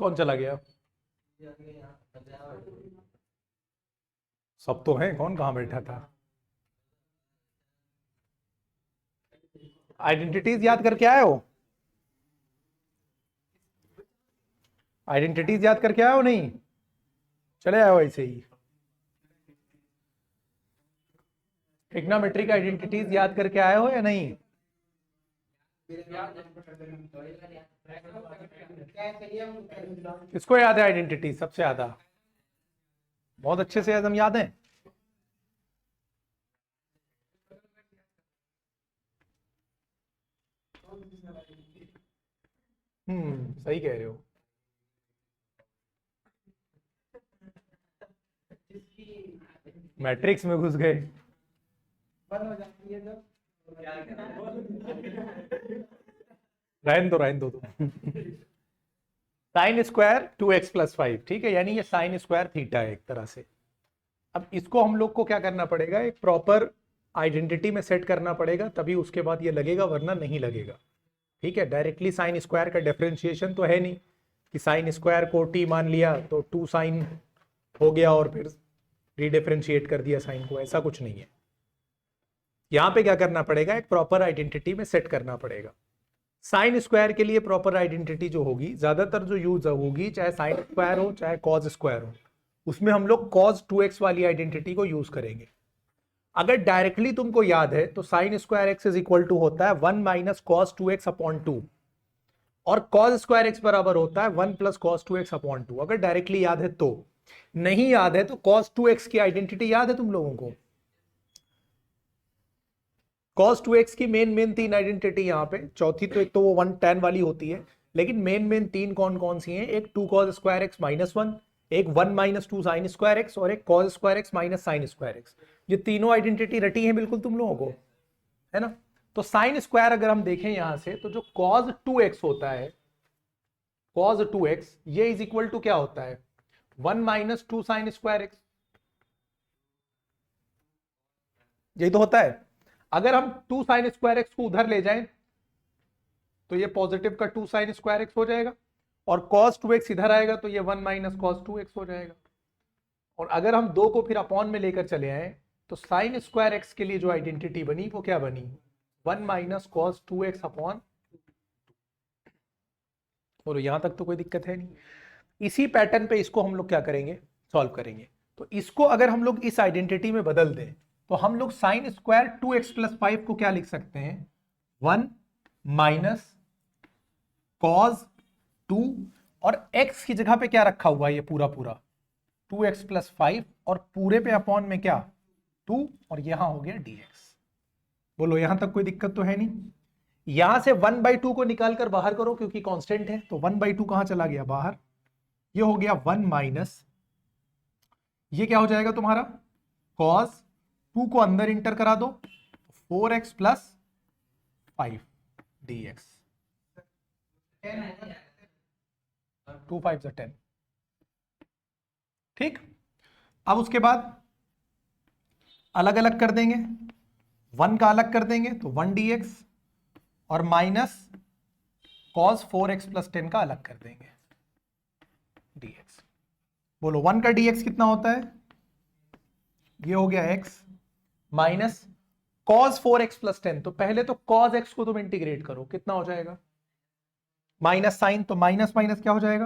कौन चला गया? सब तो हैं, कौन कहाँ बैठा था? आइडेंटिटीज याद करके आए हो? आइडेंटिटीज याद करके आए हो? नहीं चले आए हो ऐसे ही? ट्रिग्नोमेट्रिक आइडेंटिटीज याद करके आए हो या नहीं? किसको याद है आइडेंटिटी सबसे ज्यादा? बहुत अच्छे से एकदम याद है। सही कह रहे हो। मैट्रिक्स में घुस गए। रहन दो तुम। साइन स्क्वायर 2x+5, ठीक है, यानी ये साइन स्क्वायर थीटा है एक तरह से। अब इसको हम लोग को क्या करना पड़ेगा, एक प्रॉपर आइडेंटिटी में सेट करना पड़ेगा, तभी उसके बाद ये लगेगा, वरना नहीं लगेगा। ठीक है, डायरेक्टली साइन स्क्वायर का डिफरेंशिएशन तो है नहीं कि साइन स्क्वायर को t मान लिया तो 2 साइन हो गया और फिर रीडिफरेंशिएट कर दिया साइन को, ऐसा कुछ नहीं है। यहां पे क्या करना पड़ेगा, एक प्रॉपर आइडेंटिटी में सेट करना पड़ेगा। साइन स्क्वायर के लिए प्रॉपर आइडेंटिटी जो होगी, ज्यादातर जो यूज होगी, चाहे साइन स्क्वायर हो चाहे कॉज स्क्वायर हो, उसमें हम लोग cos 2x वाली आइडेंटिटी को यूज करेंगे। अगर डायरेक्टली तुमको याद है तो sine square x is equal to होता है 1 माइनस कॉस 2x अपॉन 2, और कॉस स्क्वायर एक्स बराबर होता है 1 प्लस कॉस 2x अपॉन 2। अगर डायरेक्टली याद है तो। नहीं याद है तो cos 2x की आइडेंटिटी याद है तुम लोगों को? cos 2x की मेन तीन आइडेंटिटी यहाँ पे, चौथी तो एक तो वो 1tan वाली होती है, लेकिन मेन तीन कौन कौन सी हैं? एक 2 cos स्क्वायर एक्स माइनस 1, एक 1 माइनस 2 साइन स्क्वायर एक्स, और एक cos square x minus sine square x. ये तीनों आइडेंटिटी रटी है बिल्कुल तुम लोगों को, है ना? तो साइन स्क्वायर अगर हम देखें यहां से, तो जो cos 2x होता है, cos 2x, ये इज इक्वल टू क्या होता है? 1 माइनस 2 साइन स्क्वायर एक्स, यही तो होता है। अगर हम 2 साइन स्क्वायर एक्स को उधर ले जाएं तो ये पॉजिटिव का 2 साइन स्क्वायर एक्स हो जाएगा, और cos 2x इधर आएगा तो ये 1 माइनस cos 2x हो जाएगा। और अगर हम दो को फिर अपॉन में लेकर चले आए तो साइन स्क्वायर एक्स के लिए जो आइडेंटिटी बनी वो क्या बनी? 1 माइनस कॉस 2x अपॉन। बोलो यहां तक तो कोई दिक्कत है नहीं। इसी पैटर्न पे इसको हम लोग क्या करेंगे, सॉल्व करेंगे। तो इसको अगर हम लोग इस आइडेंटिटी में बदल दें तो हम लोग साइन स्क्वायर 2x+5 को क्या लिख सकते हैं? 1 माइनस कॉस 2, और x की जगह पे क्या रखा हुआ है? ये पूरा 2x+5, और पूरे पे अपॉन में क्या? 2, और यहां हो गया dx। बोलो यहां तक कोई दिक्कत तो है नहीं? यहां से 1/2 को निकालकर बाहर करो क्योंकि कांस्टेंट है, तो 1/2 कहां चला गया? बाहर। ये हो गया 1 माइनस, ये क्या हो जाएगा तुम्हारा? cos 2 को अंदर इंटर करा दो, 4x+5 dx। 2 5 10। ठीक, अब उसके बाद अलग अलग कर देंगे, 1 का अलग कर देंगे तो 1 dx, और माइनस cos 4x+10 का अलग कर देंगे dx। बोलो 1 का dx कितना होता है? ये हो गया x माइनस cos 4x+10। तो पहले तो cos x को तुम इंटीग्रेट करो, कितना हो जाएगा? माइनस साइन, तो माइनस माइनस क्या हो जाएगा?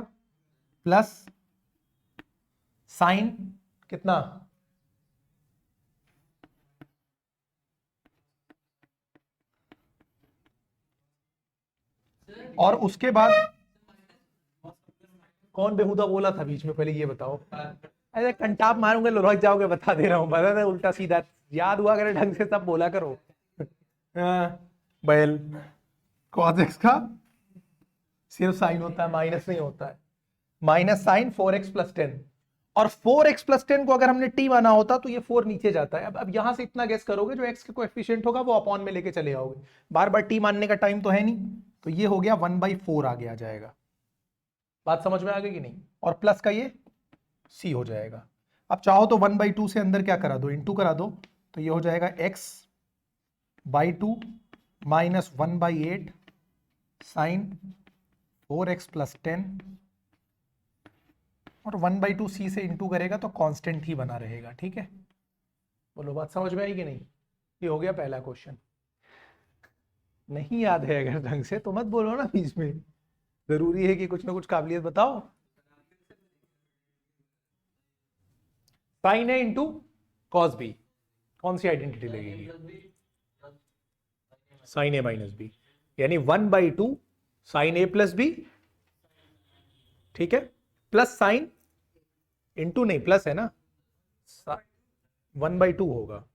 प्लस साइन कितना? और उसके बाद कौन बेहुदा बोला था बीच में, पहले ये बताओ। अरे कंटाप मारूंगे, लुढ़क जाओगे, बता दे रहा हूं, बता दे, उल्टा सीधा याद हुआ करे, ढंग से सब बोला करो। बैल cos x का सिर्फ साइन होता है, माइनस नहीं होता है। माइनस साइन 4x+10, और 4x+10 को अगर हमने t माना होता तो ये 4 नीचे जाता है। अब यहां से इतना गेस करोगे, जो x के कोएफिशिएंट होगा वो अपॉन में लेके चले आओगे, बार बार t मानने का टाइम तो है नहीं। तो ये हो गया 1/4 आगे आ जाएगा। बात समझ में आ गई कि नहीं? और प्लस का ये c हो जाएगा। अब चाहो तो 1/2 से अंदर क्या करा दो, इंटू करा दो, तो ये हो जाएगा x/2 माइनस 1/8 साइन 4x+10 और 1/2 सी से इंटू करेगा तो कांस्टेंट ही बना रहेगा। ठीक है, बोलो बात समझ में आई कि नहीं? ये हो गया पहला क्वेश्चन। नहीं याद है अगर ढंग से तो मत बोलो ना बीच में, जरूरी है कि कुछ ना कुछ काबिलियत बताओ। Sign A into cos B, कौन सी आइडेंटिटी लगेगी? साइन ए माइनस बी, यानी 1/2 साइन ए प्लस बी, ठीक है, प्लस साइन इंटू, नहीं प्लस है ना, 1/2 होगा।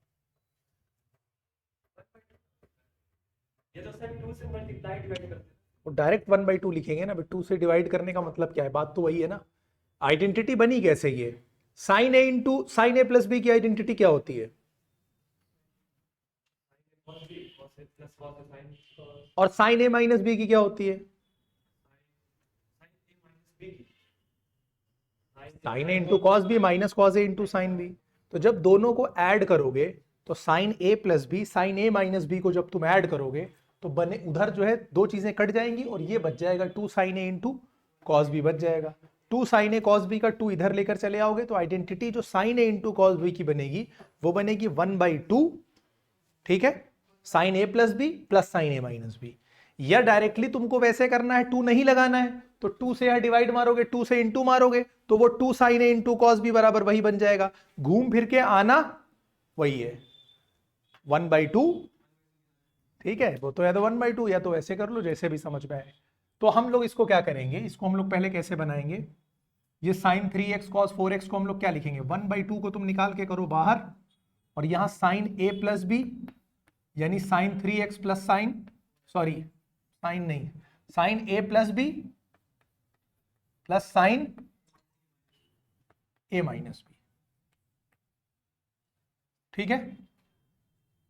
ये तो सर 2 से मल्टीप्लाई डिवाइड करते हैं, वो डायरेक्ट 1/2 लिखेंगे ना, 2 से डिवाइड करने का मतलब क्या है, बात तो वही है ना। आइडेंटिटी बनी कैसे ये? Sign A into sign A plus B की आइडेंटिटी क्या होती है? और साइन ए माइनस बी की क्या होती है? Sine A into cos B minus cos A into sine B. तो जब दोनों को ऐड करोगे तो sine A plus B, sine A minus B को जब तुम ऐड करोगे तो बने उधर जो है दो चीजें कट जाएंगी और ये बच जाएगा 2 sign A into cos B बच जाएगा। 2 साइन ए कॉस बी का 2 इधर लेकर चले आओगे तो आइडेंटिटी जो sign A into cos B की बनेगी वो बनेगी 1/2, ठीक है, sine A plus B plus sine A minus B. या डायरेक्टली तुमको वैसे करना है, 2 नहीं लगाना है तो 2 से यहां डिवाइड मारोगे, 2 से इंटू मारोगे तो वो 2 sign A into cos B बराबर वही बन जाएगा। घूम फिर के आना वही है 1/2, ठीक है, वो तो या तो 1/2 या तो ऐसे कर लो जैसे भी समझ में आए। तो हम लोग इसको क्या करेंगे, इसको हम लोग पहले कैसे बनाएंगे, ये साइन 3x cos 4x को हम लोग क्या लिखेंगे, 1/2 को तुम निकाल के करो बाहर और यहां साइन a प्लस बी यानी sine 3x plus sine, sorry sine नहीं, sine a plus B plus sine a minus B, ठीक है,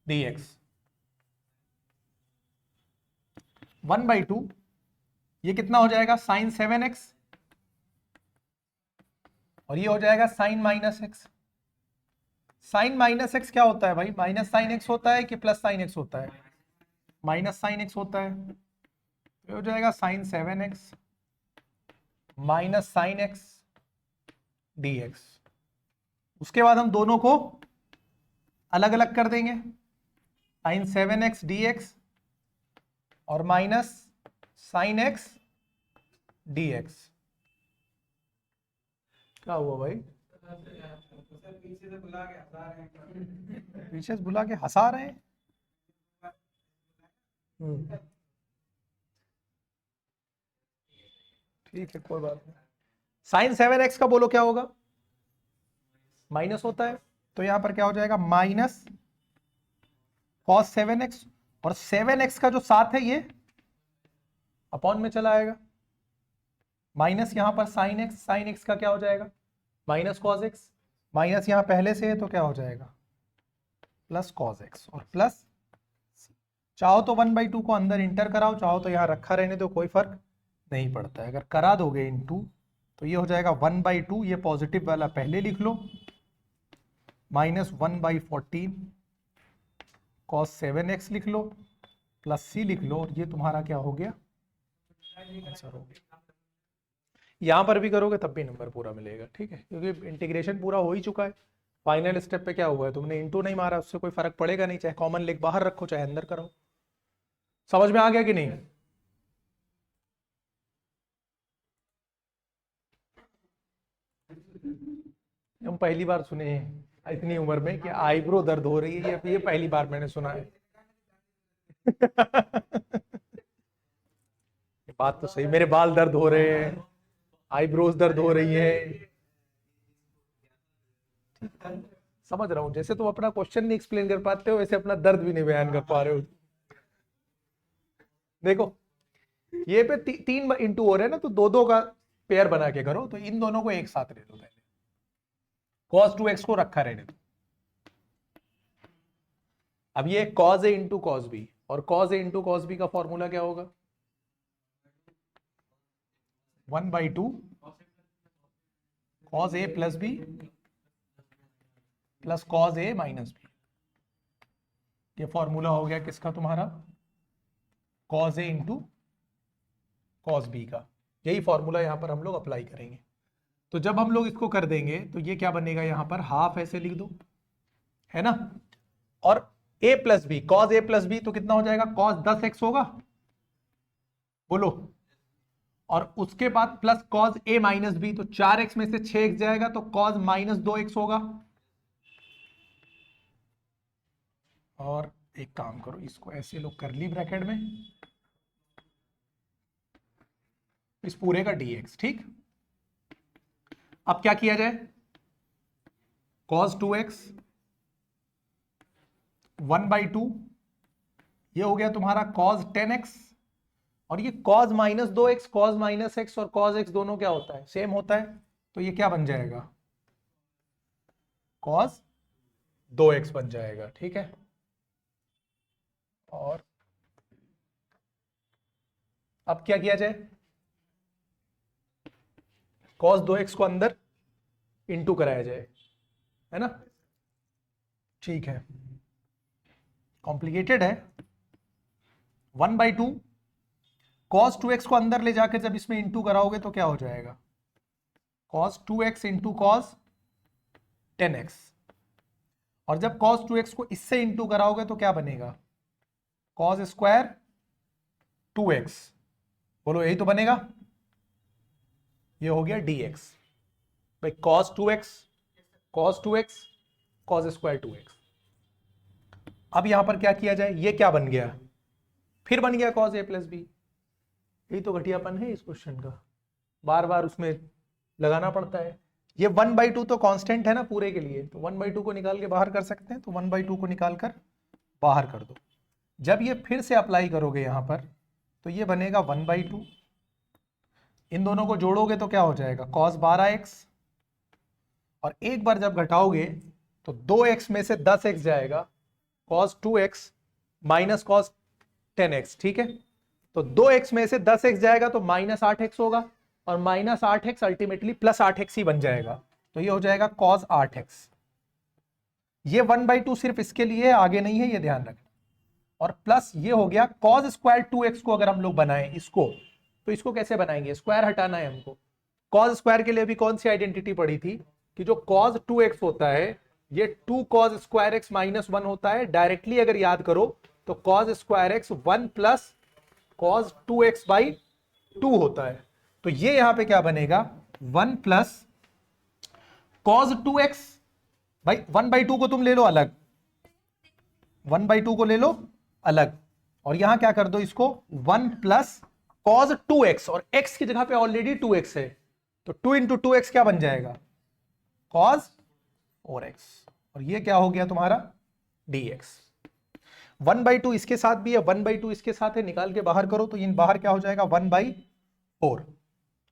dx 1/2 ये कितना हो जाएगा, साइन 7x और ये हो जाएगा sine minus x. Sine minus x क्या होता है भाई, माइनस साइन एक्स होता है कि प्लस साइन एक्स होता है? माइनस साइन एक्स होता है। ये हो जाएगा sine 7x minus sine x dx। उसके बाद हम दोनों को अलग अलग कर देंगे, साइन 7x dx और माइनस साइन एक्स dx। क्या हुआ भाई? पीछे से बुला के हंसा रहे हैं। ठीक है कोई बात नहीं। साइन 7x का बोलो क्या होगा, माइनस होता है तो यहां पर क्या हो जाएगा, माइनस cos 7x और 7x का जो साथ है ये अपॉन में चला आएगा, माइनस यहां पर साइन एक्स का क्या हो जाएगा, माइनस कॉस एक्स, माइनस यहां पहले से है तो क्या हो जाएगा, प्लस कॉस एक्स और प्लस, चाहो तो 1/2 को अंदर इंटर कराओ, चाहो तो यहां रखा रहने दो, कोई फर्क नहीं पड़ता है। अगर करा दोगे इनटू तो ये हो जाएगा 1/2, ये पॉजिटिव वाला पहले लिख लो, माइनस 1/14 cos 7x लिख लो प्लस c लिख लो और ये तुम्हारा क्या हो गया, आंसर हो गया। यहां पर भी करोगे तब भी नंबर पूरा मिलेगा, ठीक है, क्योंकि इंटीग्रेशन पूरा हो ही चुका है। फाइनल स्टेप पे क्या हुआ है, तुमने इंटू नहीं मारा, उससे कोई फर्क पड़ेगा नहीं, चाहे कॉमन लेग बाहर रखो चाहे अंदर करो। समझ में आ गया कि नहीं? हम पहली बार सुने हैं इतनी उम्र में कि आईब्रो दर्द हो रही है, ये पहली बार मैंने सुना है। बात तो सही, मेरे बाल दर्द हो रहे हैं, आईब्रोज दर्द हो रही है, समझ रहा हूं। जैसे तुम अपना क्वेश्चन नहीं एक्सप्लेन कर पाते हो वैसे अपना दर्द भी नहीं बयान कर पा रहे हो। देखो ये पे 3 इंटू हो रहे हैं ना, तो दो दो का पेयर बना के करो, तो इन दोनों को एक साथ ले लो, पहले cos 2x को रखा रहने दो। अब ये cos a into cos b, और cos a into cos b का फॉर्मूला क्या होगा, 1/2 cos a plus B plus cos a minus b. ये फॉर्मूला हो गया किसका, तुम्हारा cos a into cos b का। यही फॉर्मूला यहां पर हम लोग अप्लाई करेंगे। तो जब हम लोग इसको कर देंगे तो ये क्या बनेगा, यहां पर हाफ ऐसे लिख दो, है ना। और a plus b, cos a plus b तो कितना हो जाएगा, कॉस 10x होगा, बोलो। और उसके बाद plus cos a minus b, तो 4x में से 6x जाएगा तो कॉस माइनस 2x होगा। और एक काम करो, इसको ऐसे लो करली ब्रैकेट में, इस पूरे का dx, ठीक। अब क्या किया जाए, cos 2x 1/2, ये हो गया तुम्हारा cos 10x, और ये cos minus 2x, cos minus x और cos x दोनों क्या होता है, सेम होता है, तो ये क्या बन जाएगा, cos 2x बन जाएगा, ठीक है। और अब क्या किया जाए, cos 2x को अंदर इंटू कराया जाए, है ना, ठीक है। कॉम्प्लिकेटेड है। 1/2 cos 2x को अंदर ले जाकर जब इसमें इंटू कराओगे तो क्या हो जाएगा, cos 2x into cos 10x, और जब cos 2x को इससे इंटू कराओगे तो क्या बनेगा, cos स्क्वायर 2x, बोलो यही तो बनेगा, ये हो गया dx, भाई cos 2x cos square 2x। अब यहां पर क्या किया जाए, ये क्या बन गया, फिर बन गया cos a प्लस बी, यही तो घटियापन है इस क्वेश्चन का, बार बार उसमें लगाना पड़ता है। ये 1/2 तो कांस्टेंट है ना पूरे के लिए, तो 1/2 को निकाल के बाहर कर सकते हैं, तो 1/2 को निकाल कर बाहर कर दो। जब ये फिर से अप्लाई करोगे यहां पर तो ये बनेगा 1/2, इन दोनों को जोड़ोगे तो क्या हो जाएगा, cos 12x, और एक बार जब घटाओगे तो 2x में से 10x जाएगा, cos 2x minus cos 10x, ठीक है। तो 2x में से 10x जाएगा तो माइनस 8x होगा, और minus 8x ultimately plus 8x ही बन जाएगा, तो ये हो जाएगा cos 8x। ये 1/2 सिर्फ इसके लिए, आगे नहीं है, ये ध्यान रखना। और प्लस ये हो गया cos स्क्वायर 2x को अगर हम लोग बनाएं इसको, तो इसको कैसे बनाएंगे, स्क्वायर हटाना है हमको। cos स्क्वायर के लिए भी कौन सी आइडेंटिटी पड़ी थी, कि जो cos 2x होता है ये 2 cos स्क्वायर x माइनस 1 होता है, डायरेक्टली अगर याद करो तो cos square x 1 plus cos 2x by 2 होता है। तो ये यहां पे क्या बनेगा, 1 प्लस cos 2x, भाई 1/2 को तुम ले लो अलग, 1/2 को ले लो अलग, और यहां क्या कर दो इसको 1 प्लस cos 2x, और x की जगह पे ऑलरेडी 2x है, तो 2 इंटू 2x क्या बन जाएगा, cos 4x, और ये क्या हो गया तुम्हारा dx। 1/2 इसके साथ भी है, 1/2 इसके साथ है, निकाल के बाहर करो तो इन बाहर क्या हो जाएगा 1/4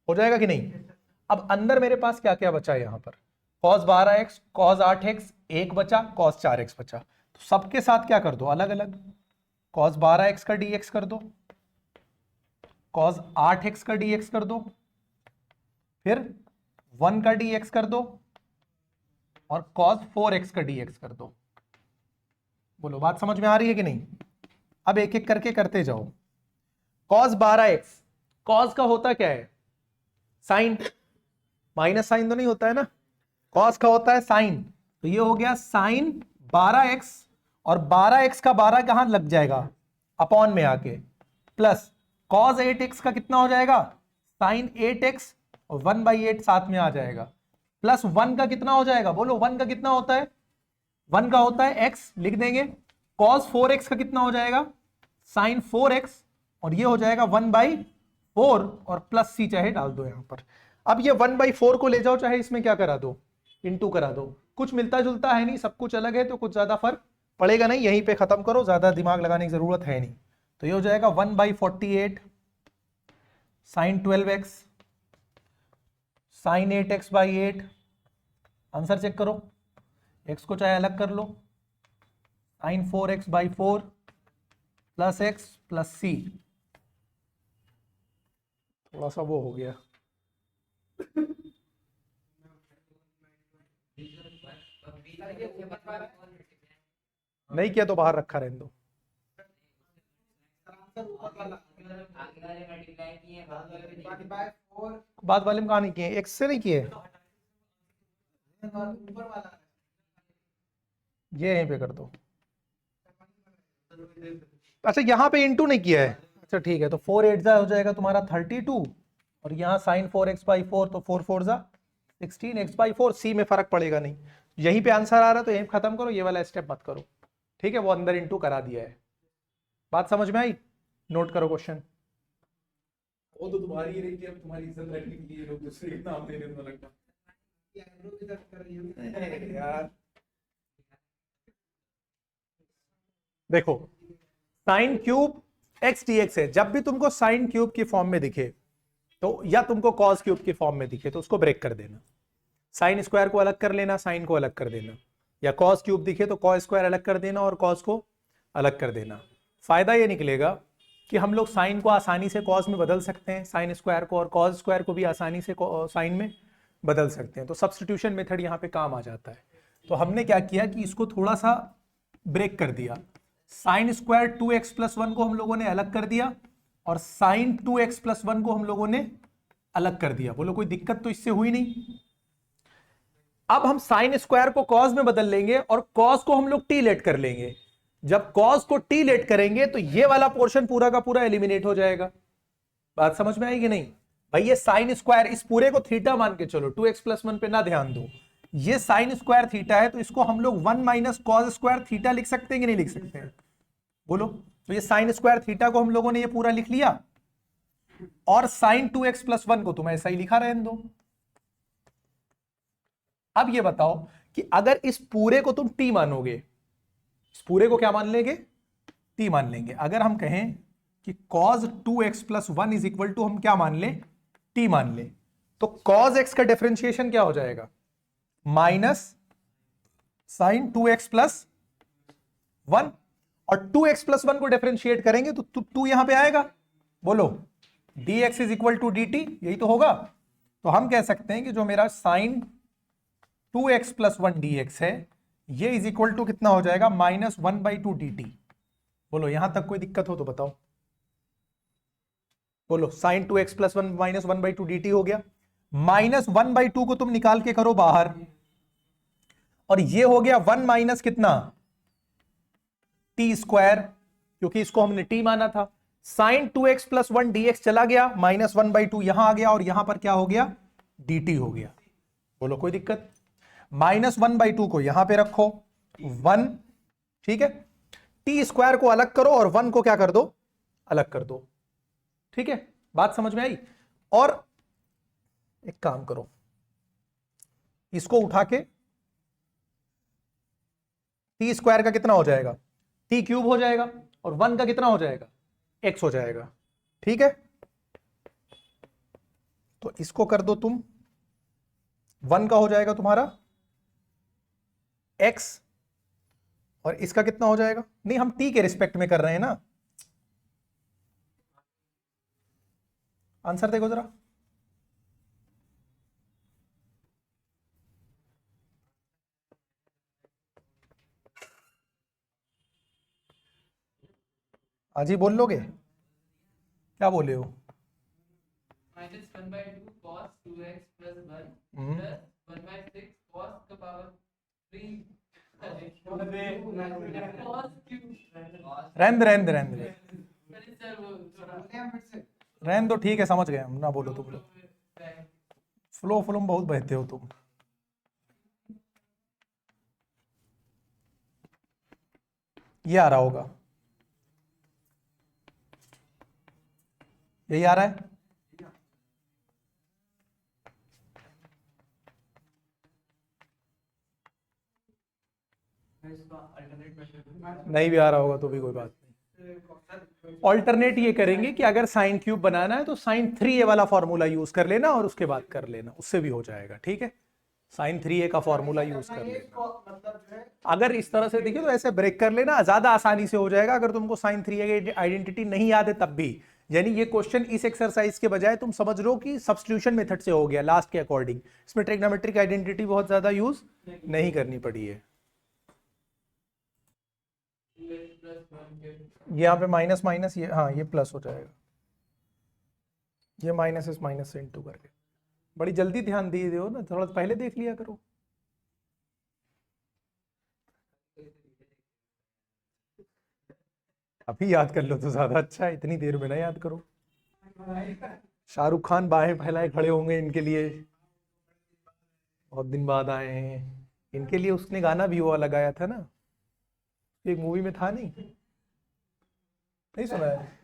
हो जाएगा कि नहीं। अब अंदर मेरे पास क्या क्या बचा है, यहां पर cos 12x cos 8x, एक बचा cos 4x बचा, तो सबके साथ क्या कर दो अलग अलग, cos 12x का dx कर दो, cos 8x का dx कर दो, फिर 1 का dx कर दो, और cos 4x का dx कर दो। बोलो बात समझ में आ रही है कि नहीं। अब एक एक करके करते जाओ। cos 12x, cos का होता क्या है, साइन, माइनस साइन तो नहीं होता है ना, cos का होता है साइन, तो ये हो गया साइन 12x, और 12x का 12 कहां लग जाएगा, अपॉन में आके, प्लस cos 8x का कितना हो जाएगा, साइन 8x, और 1/8 साथ में आ जाएगा, प्लस 1 का कितना हो जाएगा, बोलो 1 का कितना होता है, 1 का होता है x, लिख देंगे, cos 4x का कितना हो जाएगा, साइन 4x, और ये हो जाएगा 1/4, और प्लस c चाहे डाल दो यहां पर। अब ये 1/4 को ले जाओ, चाहे इसमें क्या करा दो, इंटू करा दो, कुछ मिलता जुलता है नहीं, सब कुछ अलग है, तो कुछ ज्यादा फर्क पड़ेगा नहीं, यहीं पे खत्म करो, ज्यादा दिमाग लगाने की जरूरत है नहीं। तो ये हो जाएगा 1/48 sine 12x sine 8x/8, answer check करो, x को चाहे अलग कर लो, sine 4x/4 plus x plus c, थोड़ा सा वो हो गया, नहीं किया तो बाहर रखा रहने दो। बाद वाले में कहा नहीं किए, एक्स से नहीं किए, ये यहीं पे कर दो। अच्छा यहाँ पे इंटू नहीं किया है, अच्छा ठीक है, तो 4 8 हो जाएगा तुम्हारा 32, और यहाँ साइन 4x/4, तो 4 4 16 x/4, सी में फर्क पड़ेगा नहीं, यहीं पे आंसर आ रहा है तो यहीं खत्म करो, ये वाला स्टेप मत करो, ठीक है, वो अंदर इंटू करा दिया है। बात समझ में आई? नोट करो क्वेश्चन। वो तो तुम्हारी ही रही थी, अब तुम्हारी इज्जत रखने के लिए लोग दूसरे के नाम लेने में लगता यार। देखो साइन क्यूब एक्स dx है, जब भी तुमको साइन क्यूब की फॉर्म में दिखे तो, या तुमको कॉस क्यूब की फॉर्म में दिखे तो उसको ब्रेक कर देना, साइन स्क्वायर को अलग कर लेना, साइन को अलग कर देना, या कॉस क्यूब दिखे तो कॉस स्क्वायर अलग कर देना और कॉस को अलग कर देना। फायदा ये निकलेगा कि हम लोग साइन को आसानी से कॉस में बदल सकते हैं, साइन स्क्वायर को, और कॉस स्क्वायर को भी आसानी से साइन में बदल सकते हैं, तो सब्स्टिट्यूशन मेथड यहाँ पे काम आ जाता है। तो हमने क्या किया कि इसको थोड़ा सा ब्रेक कर दिया, साइन स्क्वायर 2x+1 को हम लोगों ने अलग कर दिया और साइन 2x+1 को हम लोगों ने अलग कर दिया। बोलो कोई दिक्कत तो इससे हुई नहीं? अब हम साइन स्क्वायर को कॉस में बदल लेंगे और कॉस को हम लोग टी लेट कर लेंगे। जब कॉस को टी लेट करेंगे तो ये वाला पोर्शन पूरा का पूरा एलिमिनेट हो जाएगा। बात समझ में आएगी नहीं भाई? ये साइन स्क्वायर, इस पूरे को थीटा मान के चलो, 2x+1 पे ना ध्यान दो, ये साइन स्क्वायर थीटा है तो इसको हम लोग 1 - कॉस स्क्वायर थीटा लिख सकते हैं कि नहीं लिख सकते हैं? बोलो। तो ये साइन स्क्वायर थीटा को हम लोगों ने ये पूरा लिख लिया और साइन 2x+1 को तुम ऐसा ही लिखा रहने दो। अब ये बताओ कि अगर इस पूरे को तुम टी मानोगे, इस पूरे को क्या मान लेंगे? टी मान लेंगे। अगर हम कहें कि cos 2x+1 is equal to, हम क्या मान लें? टी मान लें, तो cos x का डिफरेंशिएशन क्या हो जाएगा? माइनस साइन 2x+1, और 2x+1 को डिफरेंशिएट करेंगे तो 2 यहां पे आएगा। बोलो dx is equal to dt, यही तो होगा। तो हम कह सकते हैं कि जो मेरा साइन 2x+1 dx है, ये इज इक्वल टू कितना हो जाएगा? -1/2 dt। बोलो यहां तक कोई दिक्कत हो तो बताओ। बोलो साइन 2x+1 -1/2 dt हो गया। -1/2 को तुम निकाल के करो बाहर, और ये हो गया 1 माइनस कितना? टी स्क्वायर, क्योंकि इसको हमने टी माना था। साइन 2x+1 dx चला गया, -1/2 यहां आ गया, और यहां पर क्या हो गया? dt हो गया। बोलो कोई दिक्कत? -1/2 को यहां पे रखो, 1, ठीक है, टी स्क्वायर को अलग करो और 1 को क्या कर दो? अलग कर दो। ठीक है, बात समझ में आई? और एक काम करो, इसको उठा के टी स्क्वायर का कितना हो जाएगा? टी क्यूब हो जाएगा, और 1 का कितना हो जाएगा? x हो जाएगा। ठीक है, तो इसको कर दो तुम, 1 का हो जाएगा तुम्हारा x, और इसका कितना हो जाएगा? नहीं, हम t के रिस्पेक्ट में कर रहे हैं ना। आंसर देखो जरा। आज ही बोल लोगे? क्या बोले हो? -1/2 cos 2x+1 hmm. plus 1/6 cos the power 3 cos cube। रहने दे। अरे सर वो थोड़ा रहने दो, ठीक है, समझ गए हम, ना बोलो तुम लोग। फ्लो में बहुत बहते हो तुम। ये आ रहा होगा, यही आ रहा है। नहीं भी आ रहा होगा तो भी कोई बात नहीं। ऑल्टरनेट ये करेंगे कि अगर साइन क्यूब बनाना है तो साइन 3a वाला फॉर्मूला यूज कर लेना और उसके बाद कर लेना, उससे भी हो जाएगा। ठीक है, साइन 3a का फॉर्मूला यूज कर लेना। अगर इस तरह से देखिए तो ऐसे ब्रेक कर लेना, ज्यादा आसानी से हो जाएगा। अगर तुमको साइन 3a की आइडेंटिटी नहीं याद है तब भी, यानी ये क्वेश्चन इस एक्सरसाइज के बजाय तुम समझ लो कि सब्स्टिट्यूशन मेथड से हो गया लास्ट के अकॉर्डिंग। इसमें ट्रिग्नोमेट्रिक आइडेंटिटी बहुत ज्यादा यूज नहीं करनी पड़ी है। यहाँ पे माइनस माइनस, ये हाँ ये प्लस हो जाएगा। ये माइनस इस माइनस से इंटू करके। बड़ी जल्दी ध्यान दिए हो ना, थोड़ा पहले देख लिया करो। अभी याद कर लो तो ज्यादा अच्छा है, इतनी देर में ना याद करो। शाहरुख खान बाहें फैलाए खड़े होंगे इनके लिए, बहुत दिन बाद आए हैं इनके लिए। उसने गाना भी वो लगाया था ना, एक मूवी में था, नहीं नहीं सुना है?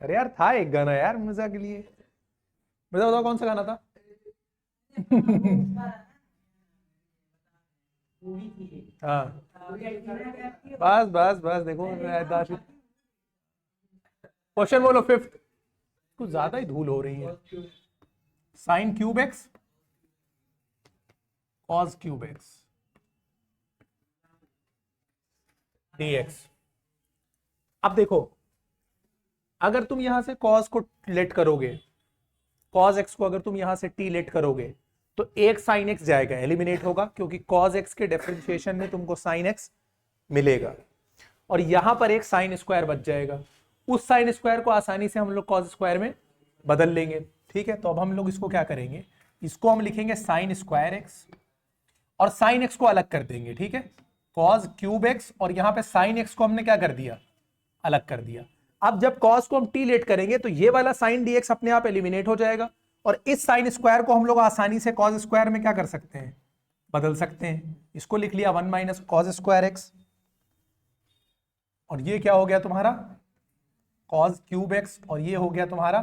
अरे यार था एक गाना यार मजा के लिए। बताओ बताओ कौन सा गाना था? हाँ बस बस बस देखो, क्वेश्चन बोलो फिफ्थ। कुछ ज्यादा ही धूल हो रही है। Sine cube x cos cube x dx। अब देखो, अगर तुम यहां से cos को लेट करोगे, cos x को अगर तुम यहां से t लेट करोगे तो एक sin x जाएगा, एलिमिनेट होगा, क्योंकि cos x के डिफरेंशिएशन में तुमको sin x मिलेगा, और यहां पर एक sin स्क्वायर बच जाएगा। उस sin स्क्वायर को आसानी से हम लोग cos स्क्वायर में बदल लेंगे। ठीक है, तो अब हम लोग इसको क्या करेंगे, इसको हम लिखेंगे sin स्क्वायर x और sin x को अलग कर देंगे। ठीक है, cos क्यूब x और यहां पे sin x को हमने क्या कर दिया, अलग कर दिया। अब जब cos को हम t लेट करेंगे तो ये वाला sin dx अपने आप एलिमिनेट हो जाएगा, और इस sin स्क्वायर को हम लोग आसानी से cos स्क्वायर में क्या कर सकते हैं, बदल सकते हैं। इसको लिख लिया 1 माइनस cos स्क्वायर x, और ये क्या हो गया तुम्हारा cos क्यूब x, और ये हो गया तुम्हारा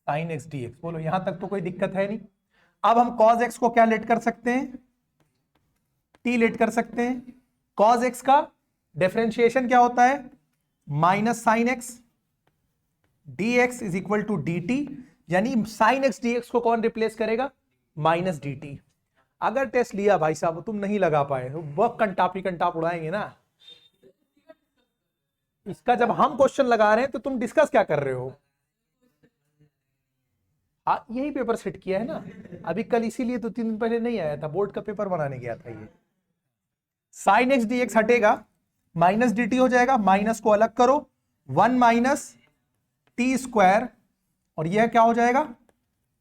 sin x dx। बोलो यहां तक तो कोई दिक्कत है नहीं। अब हम cos x को क्या लेट कर सकते हैं, t लेट कर सकते हैं। cos x का डिफरेंशिएशन क्या होता है, minus sine x dx is equal to dt, यानी साइन एक्स dx को कौन रिप्लेस करेगा, माइनस dt। अगर टेस्ट लिया भाई साहब तुम नहीं लगा पाए, वह कंटाप उड़ाएंगे ना। इसका जब हम क्वेश्चन लगा रहे हैं तो तुम डिस्कस क्या कर रहे हो। हाँ यही पेपर सेट किया है ना अभी, कल इसीलिए तो 3 दिन पहले नहीं आया था, बोर्ड का पेपर बनाने गया था। ये साइन एक्स dx हटेगा, माइनस dt हो जाएगा, माइनस को अलग करो, 1 माइनस टी स्क्वायर, और यह क्या हो जाएगा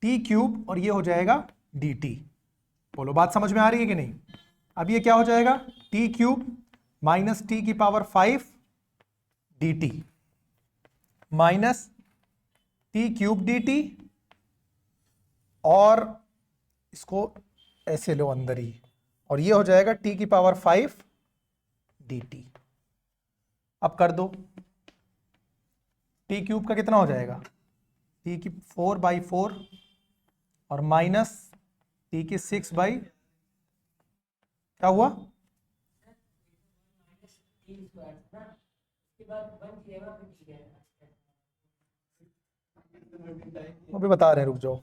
टी क्यूब, और ये हो जाएगा dt। बोलो बात समझ में आ रही है कि नहीं। अब ये क्या हो जाएगा टी क्यूब माइनस टी की power 5 dt minus T cube dt, और इसको ऐसे लो अंदर ही, और ये हो जाएगा टी की पावर 5 dt। अब कर दो, टी क्यूब का कितना हो जाएगा, टी की 4/4 और माइनस टी की 6 क्या हुआ, अभी बता रहे हैं, रुक जाओ।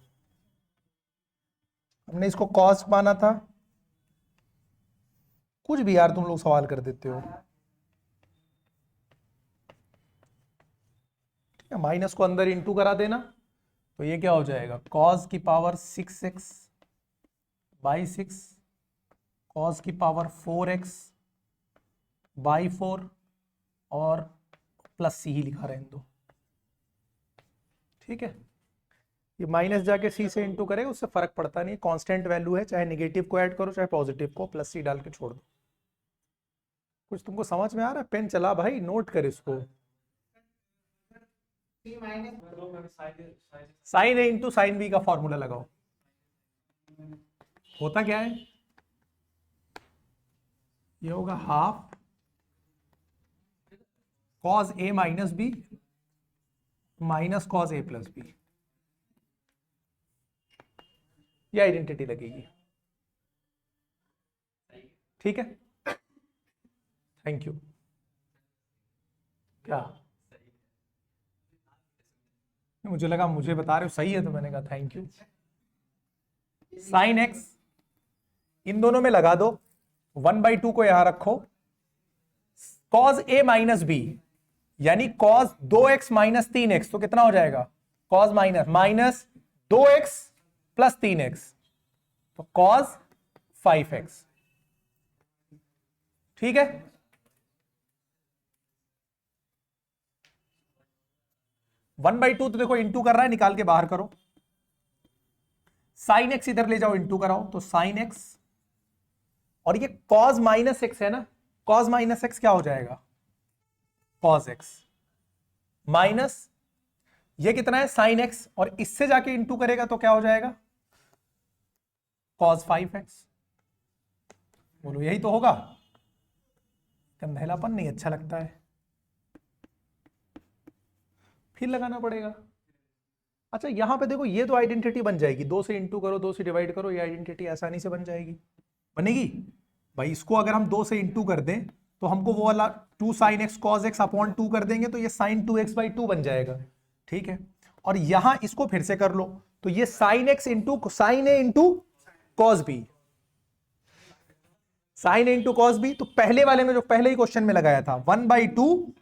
हमने इसको कॉस माना था, कुछ भी यार तुम लोग सवाल कर देते हो। माइनस को अंदर इंटू करा देना, तो ये क्या हो जाएगा cos की पावर 6x/6 cos की पावर 4x/4 और प्लस सी ही लिखा रहने दो। ठीक है, ये माइनस जाके सी से इंटू करेगा, उससे फर्क पड़ता नहीं, कांस्टेंट वैल्यू है, चाहे नेगेटिव को ऐड करो चाहे पॉजिटिव को, प्लस सी डाल के छोड़ दो। कुछ तुमको समझ में आ रहा है, पेन चला भाई, नोट कर इसको। Sign A into sine B का फॉर्मूला लगाओ, होता क्या है, ये होगा half cos A minus B minus cos A plus B, ये आइडेंटिटी लगेगी। ठीक है, थैंक यू। क्या मुझे लगा मुझे बता रहे हो सही है, तो मैंने कहा थैंक यू। साइन एक्स इन दोनों में लगा दो, 1/2 को यहां रखो, कॉस ए माइनस बी यानी कॉस 2x माइनस 3x, तो कितना हो जाएगा cos minus 2x plus 3x, तो कॉस 5x। ठीक है, 1/2 तो देखो इंटू कर रहा है, निकाल के बाहर करो। साइन एक्स इधर ले जाओ, इंटू कराओ, तो साइन एक्स, और ये कॉस माइनस एक्स है ना, कॉस माइनस एक्स क्या हो जाएगा, कॉस एक्स, माइनस ये कितना है साइन एक्स, और इससे जाके इंटू करेगा तो क्या हो जाएगा, कॉस 5x। बोलो यही तो होगा। कंधेलापन नहीं अच्छा लगता है, फिर लगाना पड़ेगा। अच्छा यहां पे देखो, ये तो आइडेंटिटी बन जाएगी, 2 से इंटू करो, 2 से डिवाइड करो, ये आइडेंटिटी आसानी से बन जाएगी, बनेगी भाई। इसको अगर हम 2 से इंटू कर दें तो हमको वो वाला 2 sin x cos x upon 2 कर देंगे, तो ये sin 2x/2 बन जाएगा, ठीक है। और यहां इसको फिर से कर लो, तो ये sin x into sine A into cos B, sine A into cos B. तो पहले वाले में जो पहले ही क्वेश्चन में लगाया था 1/2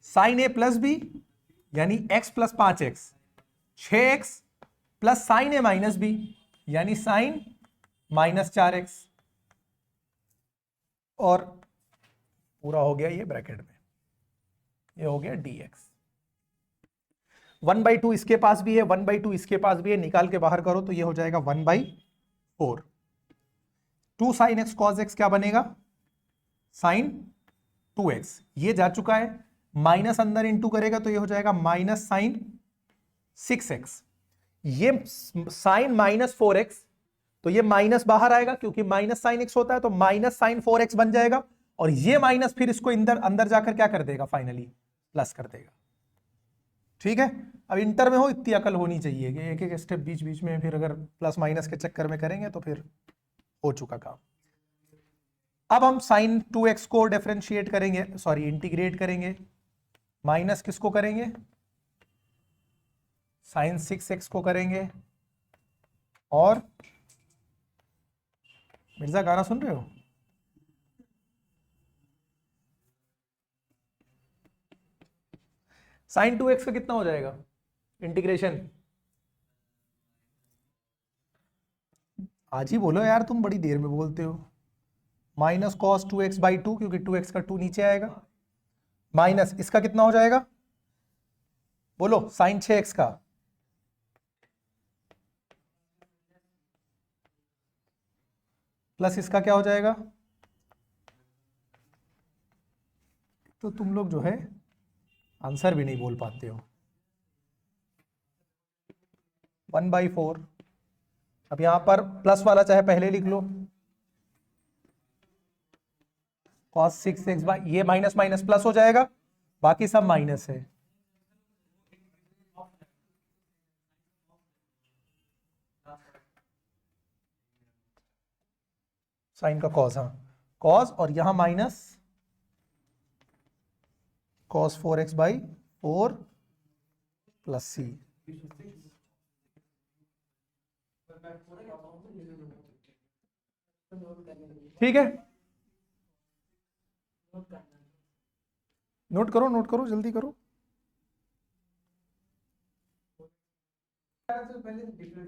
साइन ए प्लस बी, यानी x plus 5x, 6x plus sine A minus B, यानी साइन माइनस 4x, और पूरा हो गया ये ब्रैकेट में, ये हो गया dx। 1/2 इसके पास भी है, 1/2 इसके पास भी है, निकाल के बाहर करो तो ये हो जाएगा 1/4। 2 sin x cos x क्या बनेगा, sin 2x, ये जा चुका है, माइनस अंदर इंटू करेगा तो ये हो जाएगा माइनस साइन 6x, ये साइन माइनस 4x, तो ये माइनस बाहर आएगा क्योंकि माइनस साइन x होता है, तो माइनस साइन 4x बन जाएगा, और ये माइनस फिर इसको अंदर जाकर क्या कर देगा, फाइनली प्लस कर देगा, ठीक है। अब इंटर में हो इतनी अकल होनी चाहिए कि एक एक स्टेप बीच बीच में फिर अगर प्लस माइनस के चक्कर में करेंगे तो फिर हो चुका काम। अब हम साइन 2x को डिफरेंशिएट करेंगे, सॉरी इंटीग्रेट करेंगे, माइनस किसको करेंगे, साइन 6x को करेंगे, और मिर्जा गाना सुन रहे हो, साइन 2x का कितना हो जाएगा इंटीग्रेशन, आज ही बोलो यार, तुम बड़ी देर में बोलते हो। माइनस कॉस 2x/2, क्योंकि 2x का 2 नीचे आएगा, माइनस इसका कितना हो जाएगा, बोलो साइन 6x का, प्लस इसका क्या हो जाएगा। तो तुम लोग जो है आंसर भी नहीं बोल पाते हो। 1/4, अब यहां पर प्लस वाला चाहे पहले लिख लो, cos 6x, ये माइनस माइनस प्लस हो जाएगा, बाकी सब माइनस है। साइन का कॉस, हाँ कॉस, और यहां minus cos 4x/4 plus c, ठीक है। नोट करो, नोट करो, जल्दी करो।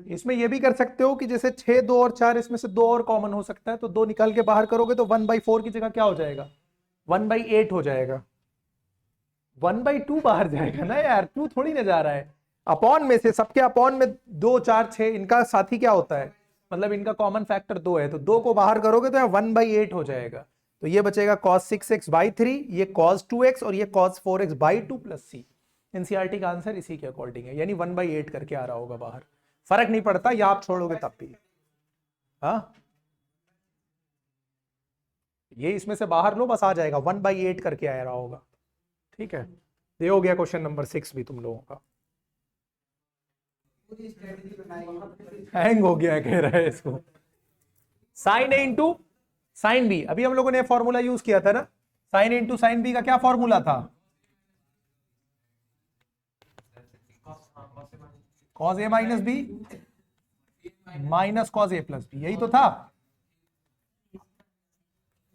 इसमें ये भी कर सकते हो कि जैसे 6, 2 और 4, इसमें से 2 और कॉमन हो सकता है, तो 2 निकाल के बाहर करोगे तो 1/4 की जगह क्या हो जाएगा, 1/8 हो जाएगा। 1/2 बाहर जाएगा ना यार, 2 थोड़ी ना जा रहा है। अपॉन में से, सबके अपॉन में 2, 4, 6, इनका साथी क्या होता है, मतलब इनका कॉमन फैक्टर 2 है, तो 2 को बाहर करोगे तो यहाँ 1/8 हो जाएगा, तो ये बचेगा cos 6x/3, ये cos 2x, और ये cos 4x/2 plus c। NCERT का आंसर इसी के अकॉर्डिंग है, यानी 1/8 करके आ रहा होगा बाहर, फर्क नहीं पड़ता, या आप छोड़ोगे तब भी। हाँ ये इसमें से बाहर लो, बस आ जाएगा, 1/8 करके आ रहा होगा, ठीक है। ये हो गया क्वेश्चन नंबर 6 भी तुम लोगों का। हैंग हो गया कह रहा है इसको। Sign A into sine B, अभी हम लोगों ने फॉर्मूला यूज किया था ना, sign A into sine B का क्या फॉर्मूला था, cos A minus B minus cos A plus B, यही तो था।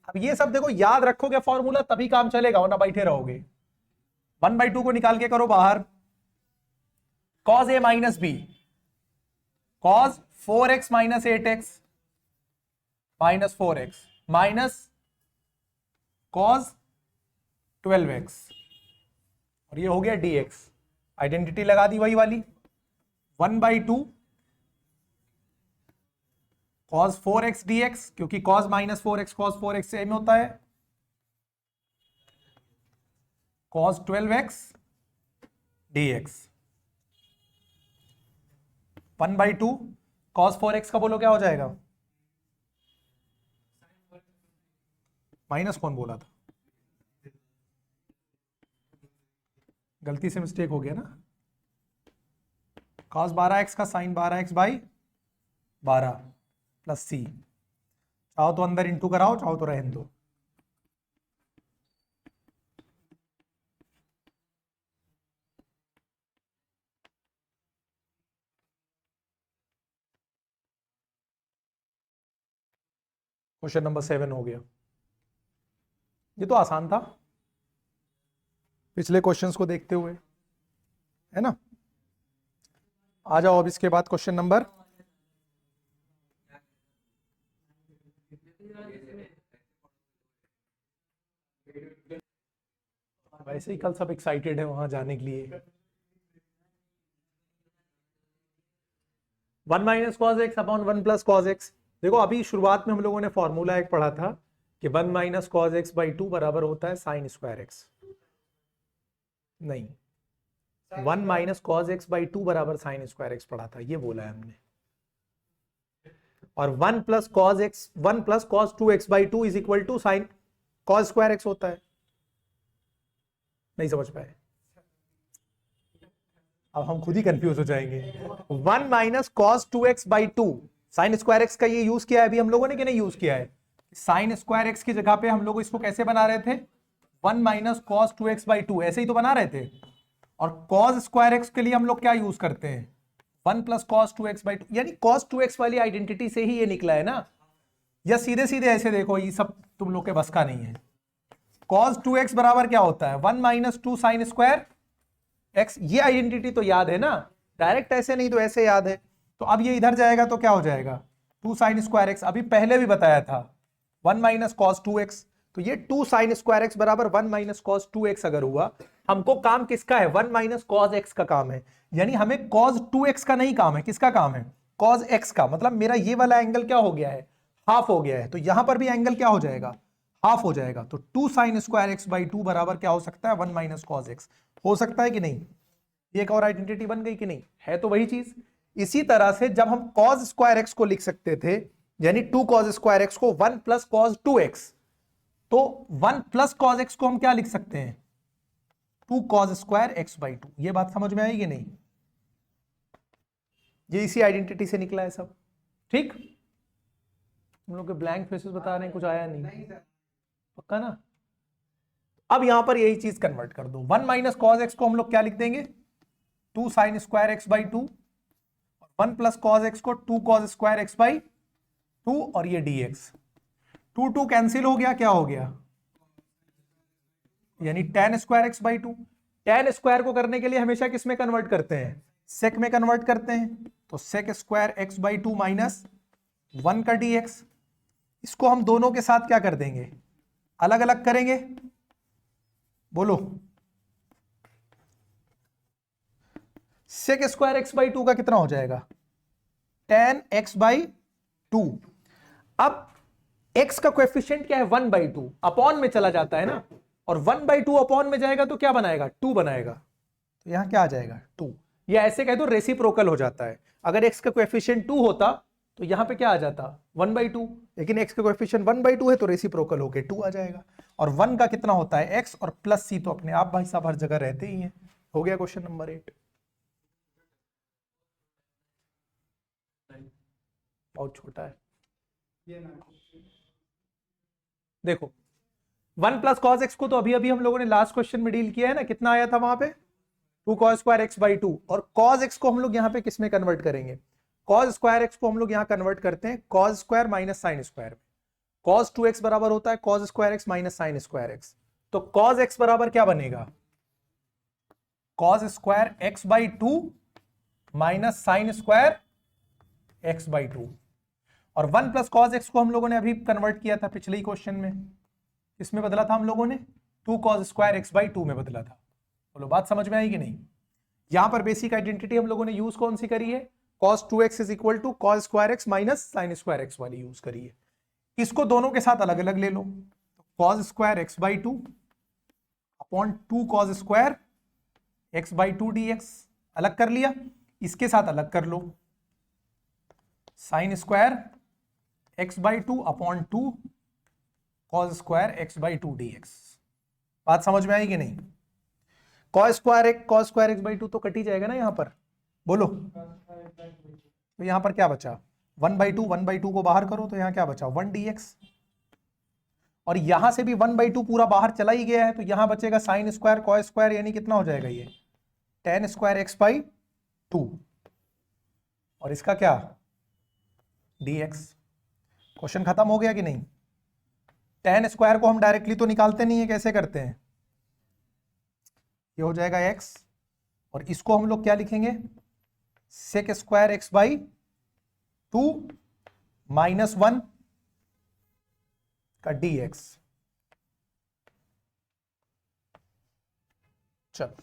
अब ये सब देखो याद रखोगे फॉर्मूला, तभी काम चलेगा, वरना बैठे रहोगे। 1/2 को निकाल के करो बाहर, cos a minus b, cos 4x minus 8x minus 4x minus cos 12x, और ये हो गया dx। आइडेंटिटी लगा दी वही वाली, 1/2 cos 4x dx, क्योंकि cos -4x cos 4x same होता है, cos 12x dx, 1/2 cos 4x का बोलो क्या हो जाएगा, माइनस कौन बोला था, गलती से मिस्टेक हो गया ना, cos 12x का sin 12x बाई 12 प्लस सी, चाहो तो अंदर इंटू कराओ, चाहो तो रहने दो। क्वेश्चन नंबर 7 हो गया। ये तो आसान था पिछले क्वेश्चंस को देखते हुए, है ना। आ जाओ अब इसके बाद क्वेश्चन नंबर वैसे ही कल सब एक्साइटेड है वहां जाने के लिए। 1 minus cos x upon 1 plus cos x. देखो अभी शुरुआत में हम लोगों ने फॉर्मूला एक पढ़ा था कि 1 माइनस कॉज एक्स बाई 2 बराबर होता है साइन स्क्वायर एक्स। नहीं, 1 माइनस कॉज एक्स बाई 2 बराबर साइन स्क्वायर एक्स पढ़ा था, ये बोला है हमने। और 1 plus cos x 1 plus cos 2x by 2 is equal to sine cos square x होता है। नहीं समझ पाए, अब हम खुद ही कंफ्यूज हो जाएंगे। 1 minus cos 2x by 2 sign square x का ये यूज किया है अभी हम लोगों ने कि नहीं यूज किया है। साइन स्क्वायर एक्स की जगह पे हम लोग इसको कैसे बना रहे थे, 1 माइनस कॉस 2x बाई 2 ऐसे ही तो बना रहे थे। और कॉस स्क्वायर एक्स के लिए हम लोग क्या यूज करते हैं, 1 प्लस कॉस 2x बाई 2, यानी कॉस 2x वाली आइडेंटिटी से ही ये निकला है ना। या सीधे सीधे ऐसे देखो, ये सब तुम लोग के बस का नहीं है। cos 2x बराबर क्या होता है, 1 माइनस 2 साइन स्क्वायर एक्स। ये आइडेंटिटी तो याद है ना, डायरेक्ट ऐसे नहीं तो ऐसे याद है। तो अब ये इधर जाएगा तो क्या हो जाएगा, 2 साइन स्क्वायर एक्स। अभी पहले भी बताया था 1 माइनस कॉस 2x, तो ये 2 साइन स्क्वायर एक्स बराबर 1 माइनस कॉस 2x अगर हुआ, हमको काम किसका है, 1 माइनस कॉस एक्स का काम है। यानी हमें कॉस 2x का नहीं काम है, किसका काम है, कॉस एक्स का। मतलब मेरा ये वाला एंगल क्या हो गया है, हाफ हो गया है। तो यहां पर भी एंगल क्या हो जाएगा, हाफ हो जाएगा। तो 2 साइन स्क्वायर एक्स बाई 2 बराबर क्या हो सकता है, 1 माइनस कॉस एक्स हो सकता है कि नहीं। एक और आइडेंटिटी बन गई कि नहीं, है तो वही चीज। इसी तरह से जब हम कॉस स्क्वायर एक्स को लिख सकते थे, यानी 2 कॉस स्क्वायर एक्स को 1 प्लस कॉस 2x, तो 1 प्लस कॉस एक्स को हम क्या लिख सकते हैं, 2 कॉस स्क्वायर एक्स बाई 2। ये बात समझ में आई कि नहीं, ये इसी आइडेंटिटी से निकला है सब। ठीक, हम लोग के ब्लैंक फेसेस बता रहे हैं, कुछ आया नहीं, पक्का ना। अब यहां पर यही चीज कन्वर्ट कर दो, 1 माइनस कॉस एक्स को हम लोग क्या लिख देंगे, 2 sign square x by 2, 1 plus cos x को 2 कॉस स्क्वायर एक्स बाई 2, और ये dx। 2 कैंसिल हो गया, क्या हो गया, यानी tan square x by 2। tan square को करने के लिए हमेशा किस में कन्वर्ट करते हैं, सेक में कन्वर्ट करते हैं। तो sec square x by 2 minus 1 का dx। इसको हम दोनों के साथ क्या कर देंगे, अलग अलग करेंगे, बोलो। सेक स्क्वायर एक्स बाई 2 का कितना हो जाएगा, tan x बाई 2। अब x का कोएफिशिएंट क्या है, 1/2, अपॉन में चला जाता है ना, और 1/2 अपॉन में जाएगा तो क्या बनाएगा, 2 बनाएगा। तो यहां क्या आ जाएगा, 2। या ऐसे कह दो रेसिप्रोकल हो जाता है। अगर x का कोएफिशिएंट 2 होता तो यहां पे क्या आ जाता, 1/2, लेकिन x का कोएफिशिएंट 1/2 है तो रेसिप्रोकल होके 2 आ जाएगा। और 1 का कितना होता है, x, और प्लस c तो अपने आप भाई साहब हर जगह रहते ही हैं। हो गया क्वेश्चन नंबर 8। बहुत छोटा है, देखो 1 प्लस कॉस एक्स को तो अभी अभी हम लोगों ने लास्ट क्वेश्चन में डील किया है ना, कितना आया था वहां पे, 2 कॉस स्क्वायर एक्स बाई 2। और कॉस एक्स को हम लोग यहां पे किस में कन्वर्ट करेंगे, कॉस स्क्वायर एक्स को हम लोग यहां कन्वर्ट करते हैं cos square minus sine square. Cos 2x बराबर होता है cos square x minus sine square x. तो कॉस एक्स बराबर क्या बनेगा, cos square x by 2 minus sine square x by 2। और 1 प्लस कॉस एक्स को हम लोगों ने अभी कन्वर्ट किया था पिछले ही क्वेश्चन में, इसमें बदला था हम लोगों ने, 2 कॉस स्क्वायर एक्स बाई 2 में बदला था। बोलो बात समझ में आई कि नहीं। यहां पर बेसिक आइडेंटिटी हम लोगों ने यूज कौन सी करी है, cos 2x is equal to cos square x minus sine square x वाली यूज करी है। इसको दोनों के साथ अलग अलग ले लो, cos square x by two upon 2 cos square x by two dx अलग कर लिया, इसके साथ अलग कर लो sine square x by two upon 2 cos square x by two dx। बात समझ में आई कि नहीं? cos square x by to तो कट ही जाएगा ना यहां पर, बोलो। तो यहां पर क्या बचा, 1/2 को बाहर करो तो यहां क्या बचा 1 dx, और यहां से भी 1/2 पूरा बाहर चला ही गया है, तो यहां बचेगा साइन स्क्वायर कॉस स्क्वायर, यानी कितना हो जाएगा ये tan square x by to, और इसका क्या dx। क्वेश्चन खत्म हो गया कि नहीं? tan स्क्वायर को हम डायरेक्टली तो निकालते नहीं है, कैसे करते हैं, ये हो जाएगा x, और इसको हम लोग क्या लिखेंगे sec square x by two minus 1 का dx। चलो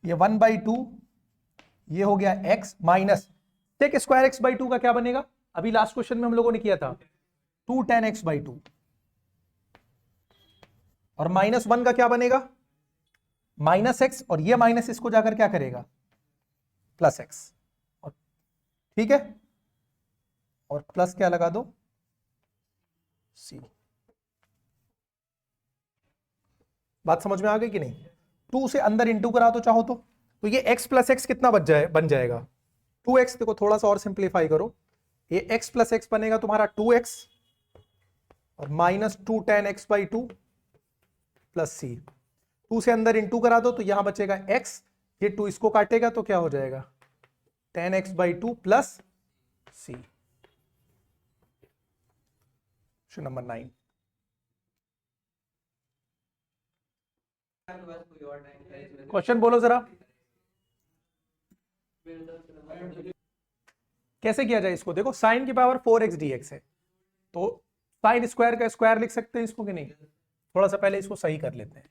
ये 1/2 ये हो गया x minus sec square x by two का क्या बनेगा, अभी लास्ट क्वेश्चन में हम लोगों ने किया था 2 tan x बाई टू, और माइनस 1 का क्या बनेगा माइनस एक्स, और ये माइनस इसको जाकर क्या करेगा प्लस एक्स, और ठीक है, और प्लस क्या लगा दो सी। बात समझ में आ गई कि नहीं? 2 से अंदर इंटू करा तो चाहो तो ये x प्लस एक्स कितना बन जाएगा 2x। देखो थोड़ा सा और सिंप्लीफाई करो, ये x प्लस एक्स बनेगा तुम्हारा 2x, और minus 2 tan x by two plus C. 2 से अंदर इंटू करा दो तो यहां बचेगा x, ये 2 इसको काटेगा तो क्या हो जाएगा tan x by two plus c. Question number 9। Question बोलो जरा, कैसे किया जाए इसको? देखो साइन की पावर 4x dx है, तो साइन स्क्वायर का स्क्वायर लिख सकते हैं इसको कि नहीं? थोड़ा सा पहले इसको सही कर लेते हैं।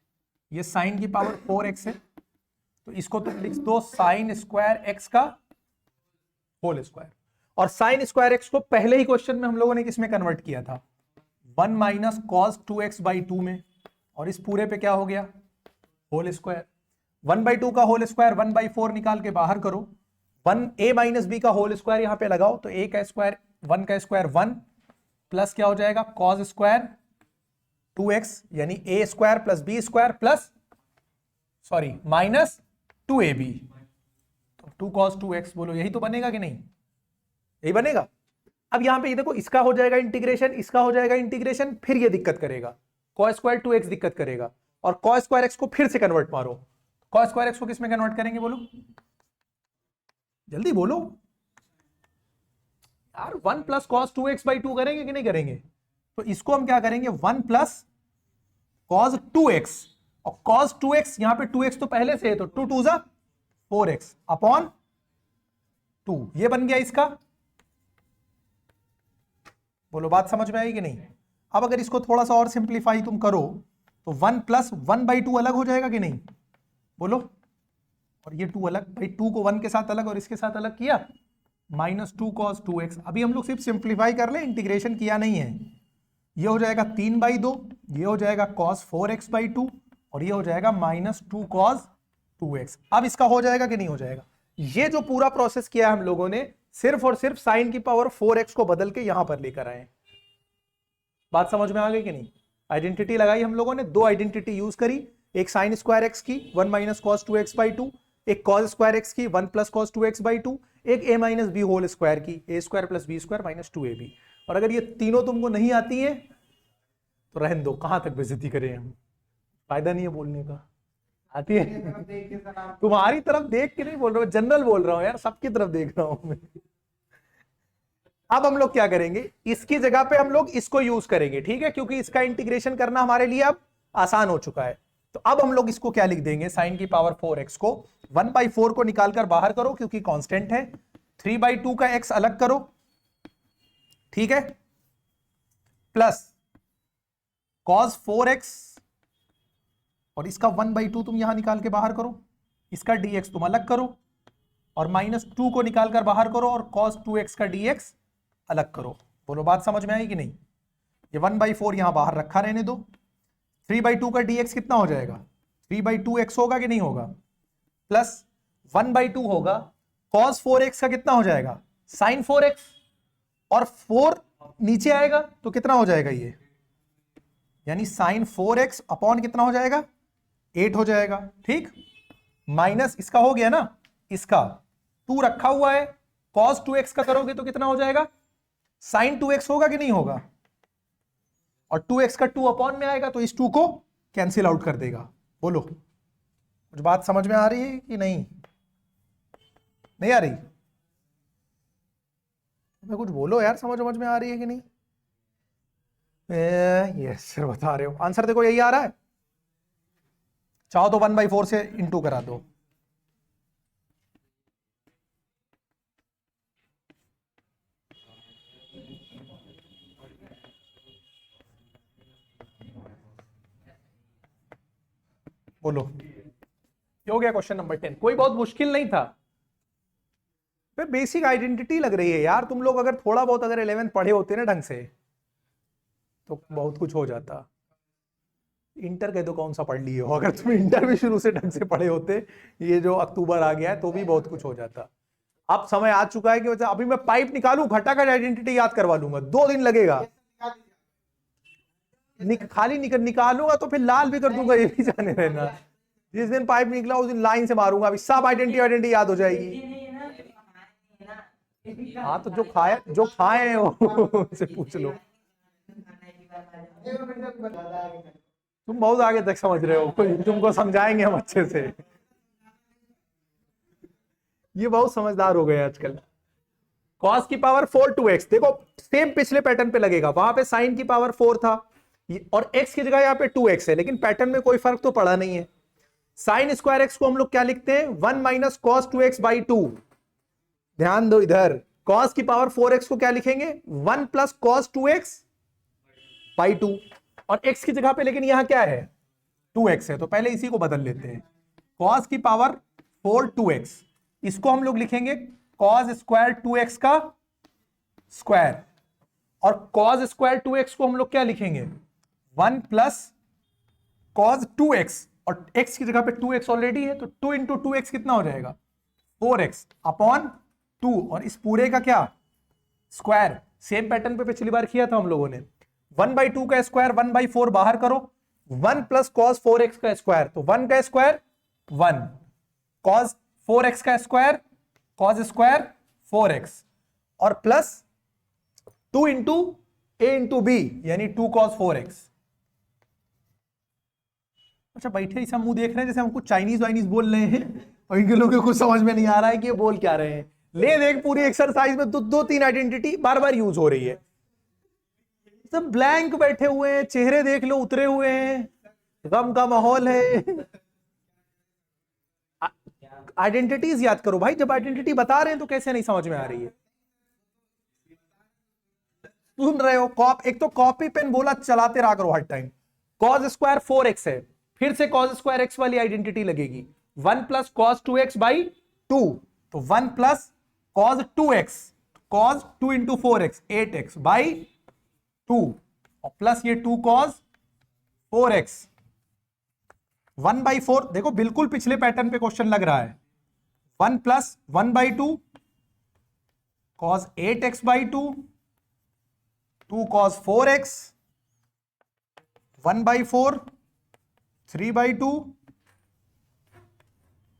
ये साइन की पावर 4x है, तो इसको तुम लिख दो साइन स्क्वायर x का होल स्क्वायर, और साइन स्क्वायर x को पहले ही क्वेश्चन में हम लोगों ने किसमें कन्वर्ट किया था 1 minus cos 2x by to में, और इस पूरे पे क्या हो गया होल स्क्वायर। 1/2 का होल स्क्वायर 1/4 निकाल के बाहर करो, 1a माइनस बी का होल स्क्वायर यहां पे लगाओ, तो a का स्क्वायर 1 का स्क्वायर 1 प्लस क्या हो जाएगा कॉस स्क्वायर 2x, यानी a square plus b square plus sorry minus 2ab, तो 2 cos 2x। बोलो यही तो बनेगा कि नहीं? यही बनेगा। अब यहां पे ये देखो, इसका हो जाएगा इंटीग्रेशन, इसका हो जाएगा इंटीग्रेशन, फिर ये दिक्कत करेगा cos स्क्वायर 2x दिक्कत करेगा, और cos स्क्वायर x को फिर से कन्वर्ट मारो। cos स्क्वायर x को किस में कन्वर्ट करेंगे बोलो, जल्दी बोलो यार। 1 plus cos 2x by to करेंगे कि नहीं करेंगे? तो इसको हम क्या करेंगे 1 प्लस कॉस 2x, और cos 2x यहां पे 2x तो पहले से है, तो 2 2 जा 4x अपॉन 2, ये बन गया इसका। बोलो बात समझ में आई कि नहीं? अब अगर इसको थोड़ा सा और सिंप्लीफाई तुम करो तो 1 प्लस 1/2 अलग हो जाएगा कि नहीं? बोलो, और ये 2 अलग, भाई 2 को 1 के साथ अलग और इसके साथ अलग किया, माइनस 2 cos 2x। अभी हम लोग सिर्फ सिंप्लीफाई कर ले, इंटीग्रेशन किया नहीं है। ये हो जाएगा 3/2, ये हो जाएगा cos 4x बाई टू, और ये हो जाएगा माइनस 2 cos 2x। अब इसका हो जाएगा कि नहीं हो जाएगा? ये जो पूरा प्रोसेस किया हम लोगों ने, सिर्फ और सिर्फ साइन की पावर 4x को बदल के यहां पर लेकर आए। बात समझ में आ गई कि नहीं? आइडेंटिटी लगाई हम लोगों ने, 2 आइडेंटिटी यूज करी, एक साइन स्क्वायर एक्स की 1 minus cos 2x by two, एक कॉस स्क्वायर एक्स की 1 plus cos 2x by two, एक a minus b whole square की a square plus b square minus 2ab। और अगर ये तीनों तुमको नहीं आती है तो रहने दो, कहां तक बेइज्जती करें हम, फायदा नहीं है बोलने का। आती है तुम्हारी तरफ देख के नहीं बोल रहा हूं, जनरल बोल रहा हूं यार, सबकी तरफ देख रहा हूं मैं। अब हम लोग क्या करेंगे, इसकी जगह पे हम लोग इसको यूज करेंगे, ठीक है, क्योंकि इसका इंटीग्रेशन करना हमारे लिए अब आसान हो चुका है। तो अब हम लोग इसको क्या लिख देंगे, साइन की पावर 4x को 1/4 को निकालकर बाहर करो क्योंकि कांस्टेंट है, 3/2 का x अलग करो, ठीक है, प्लस cos 4x, और इसका 1/2 तुम यहां निकाल के बाहर करो, इसका dx तुम अलग करो, और -2 को निकाल कर बाहर करो और cos 2x का dx अलग करो। बोलो बात समझ में आई कि नहीं? ये 1/4 यहां बाहर रखा रहने दो। 3/2 का dx कितना हो जाएगा? 3/2x होगा कि नहीं होगा? प्लस 1/2 होगा। cos 4x का कितना हो जाएगा? sin 4x, और 4 नीचे आएगा तो कितना हो जाएगा ये? यानी sin 4x अपॉन कितना हो जाएगा? 8 हो जाएगा। ठीक, माइनस इसका हो गया ना, इसका 2 रखा हुआ है, cos 2x का करोगे तो कितना हो जाएगा? sin 2x होगा कि नहीं होगा? और 2x का 2 अपॉन में आएगा तो इस 2 को कैंसिल आउट कर देगा। बोलो कुछ बात समझ में आ रही है कि नहीं? नहीं आ रही? मैं कुछ बोलो यार, समझ में आ रही है कि नहीं? यस सर, बता रहे हो। आंसर देखो यही आ रहा है। चाहो तो 1/4 से इंटू करा दो। बोलो, ये हो गया क्वेश्चन नंबर 10। कोई बहुत मुश्किल नहीं था, फिर बेसिक आइडेंटिटी लग रही है यार। तुम लोग अगर थोड़ा बहुत अगर 11th पढ़े होते ना ढंग से तो बहुत कुछ हो जाता। इंटर कह दो कौन सा पढ़ लिए हो, अगर तुम इंटर भी शुरू से ढंग से पढ़े होते, ये जो अक्टूबर आ गया है, तो भी बहुत कुछ हो जाता। अब समय आ चुका है कि अभी मैं पाइप निकालूं, घटाकर आइडेंटिटी याद करवा लूंगा, 2 दिन लगेगा। खाली निकालूंगा तो फिर लाल भी कर दूंगा, ये भी जाने रहना। जिस दिन पाइप निकला उस दिन लाइन से मारूंगा, अभी सब आइडेंटिटी याद हो जाएगी। हाँ तो जो खाए वो से पूछ लो। तुम बहुत आगे तक समझ रहे हो, तुमको समझाएंगे हम अच्छे से। ये बहुत समझदार हो गए आजकल। cos की पावर 4 2x, देखो सेम पिछले पैटर्न पे लगेगा। वहां पे sin की पावर 4 था और x की जगह यहाँ पे 2x है, लेकिन पैटर्न में कोई फर्क तो पड़ा नहीं है। sin स्क्वायर x को हम लोग क्या लिखते हैं? 1 - cos 2x/2। ध्यान दो इधर, cos की पावर 4x को क्या लिखेंगे? 1 + cos 2x/2। और x की जगह पे लेकिन यहां क्या है? 2x है, तो पहले इसी को बदल लेते हैं। cos की पावर 4 2x, इसको हम लोग लिखेंगे cos स्क्वायर 2x का स्क्वायर। और cos स्क्वायर 2x को हम लोग क्या लिखेंगे? 1 + cos 2x, और x की जगह पे 2x ऑलरेडी है, तो 2 × 2x कितना हो जाएगा? 4x अपॉन 2, और इस पूरे का क्या? स्क्वायर। सेम पैटर्न पे पिछली बार किया था हम लोगों ने। 1/2 का स्क्वायर 1/4 बाहर करो, 1 + cos 4x का स्क्वायर, तो 1 का स्क्वायर 1, cos 4x का स्क्वायर cos स्क्वायर 4x, और प्लस 2 × a × b यानी 2 cos 4x। अच्छा बैठे ऐसा मुंह देख रहे हैं जैसे हम कुछ चाइनीज वाइनीज बोल रहे हैं और इनके लोगों को कुछ समझ में नहीं आ रहा है कि ये बोल क्या रहे हैं। ले देख, पूरी एक्सरसाइज में 2-3 आइडेंटिटी बार बार यूज हो रही है। सब ब्लैंक बैठे हुए हैं, चेहरे देख लो उतरे हुए हैं, गम का माहौल है। आइडेंटिटीज याद करो भाई, जब आइडेंटिटी बता रहे हैं तो कैसे नहीं समझ में आ रही है? सुन रहे हो? एक तो कॉपी पेन बोला चलाते रहा करो हर टाइम। cos स्क्वायर 4x है, फिर से cos स्क्वायर x वाली आइडेंटिटी लगेगी। 1 + cos 2x/2, तो 1 + cos 2x, cos 2 × 4x 8x/2, और प्लस ये 2 cos 4x 1/4। देखो बिल्कुल पिछले पैटर्न पे क्वेश्चन लग रहा है। 1 + 1/2 cos 8x/2, 2 cos 4x 1/4 3/2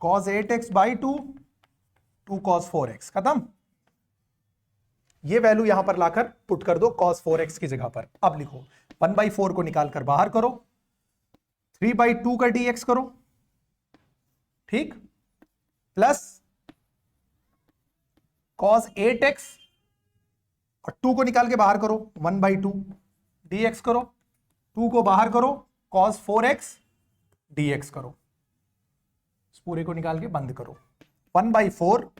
cos 8x/2 2 cos 4x। खत्म। ये वैल्यू यहां पर लाकर पुट कर दो cos 4x की जगह पर। अब लिखो 1/4 को निकालकर बाहर करो, 3/2 का dx करो, ठीक, प्लस cos 8x, और 2 को निकाल के बाहर करो, 1/2 dx करो, 2 को बाहर करो, cos 4x dx करो, इस पूरे को निकाल के बंद करो। 1/4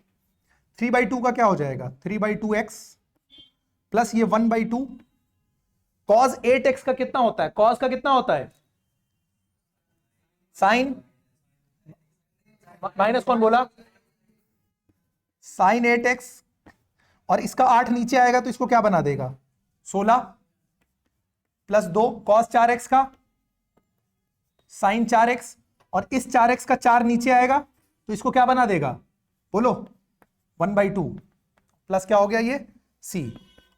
3/2 का क्या हो जाएगा? 3/2x प्लस ये 1/2 cos 8x का कितना होता है? cos का कितना होता है? साइन माइनस कौन बोला? साइन 8x और इसका 8 नीचे आएगा तो इसको क्या बना देगा 16 प्लस 2 कॉस 4x का साइन 4x और इस 4x का 4 नीचे आएगा तो इसको क्या बना देगा बोलो 1/2 प्लस क्या हो गया ये c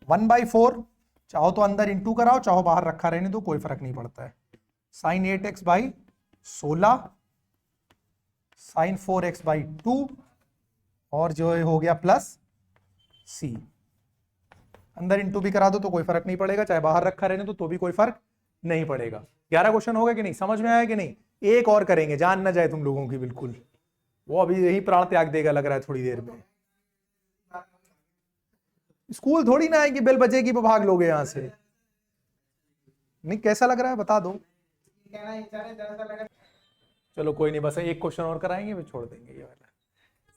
1/4 चाहो तो अंदर इंटू कराओ चाहो बाहर रखा रहने दो कोई फर्क नहीं पड़ता है साइन 8x/16 साइन 4x/2 और जो हो गया प्लस c अंदर इंटू भी करा दो तो कोई फर्क नहीं पड़ेगा चाहे बाहर रखा रहने दो तो भी कोई फर्क नहीं पड़ेगा 11 क्वेश्चन हो गए कि नहीं समझ में आया कि नहीं एक और करेंगे जान ना जाए तुम लोगों की बिल्कुल वो अभी यही प्राण त्याग देगा लग रहा है थोड़ी देर में स्कूल थोड़ी ना आएगी बेल बजेगी वो भाग लोगे यहां से नहीं कैसा लग रहा है बता दो चलो कोई नहीं बस एक क्वेश्चन और कराएंगे फिर छोड़ देंगे ये वाला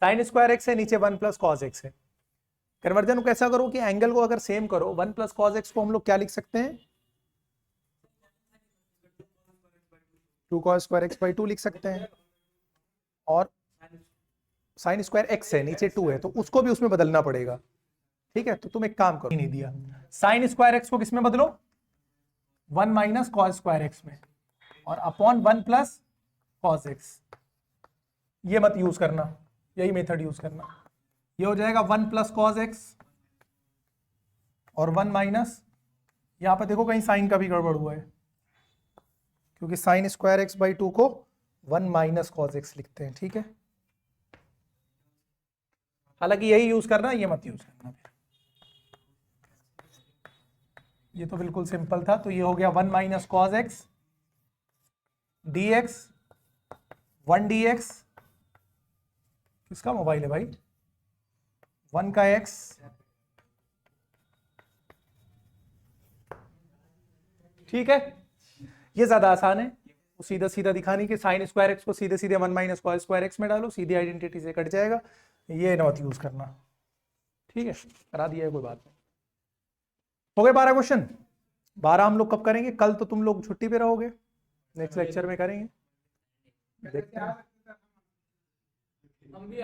साइन स्क्वायर एक्स है नीचे 1 प्लस कॉस एक्स है कन्वर्जन को कैसा करो कि एंगल को अगर सेम करो 1 प्लस कॉस एक्स को हम लोग क्या लिख सकते हैं 2 cos स्क्वायर एक्स बाई 2 लिख सकते हैं और साइन स्क्वायर एक्स है नीचे 2 है तो उसको भी उसमें बदलना पड़ेगा ठीक है तो तुम एक काम करो नहीं दिया साइन स्क्वायर एक्स को किस में बदलो 1 माइनस कॉस स्क्वायर एक्स में और अपॉन 1 प्लस कॉस एक्स ये मत यूज करना यही मेथड यूज करना ये हो जाएगा 1 प्लस कॉस एक्स और 1 माइनस यहां पर देखो कहीं साइन का भी गड़बड़ हुआ है क्योंकि साइन स्क्वायर एक्स बाई 2 को 1 माइनस कॉस एक्स लिखते हैं ठीक है हालांकि यही यूज करना ये मत यूज करना ये तो बिल्कुल सिंपल था तो ये हो गया 1 minus cos x D x 1 D x किसका मोबाइल है भाई 1 का x ठीक है ये ज्यादा आसान है सीधा सीधा दिखाने के साइन स्क्वायर एक्स को सीधे सीधे 1 माइनस कॉस स्क्वायर एक्स में डालो सीधी आइडेंटिटी से कट जाएगा ये नॉट यूज करना ठीक है करा दिया है कोई बात नहीं हो गए 12 क्वेश्चन 12 हम लोग कब करेंगे कल तो तुम लोग छुट्टी पे रहोगे नेक्स्ट लेक्चर में करेंगे देखते हैं हम भी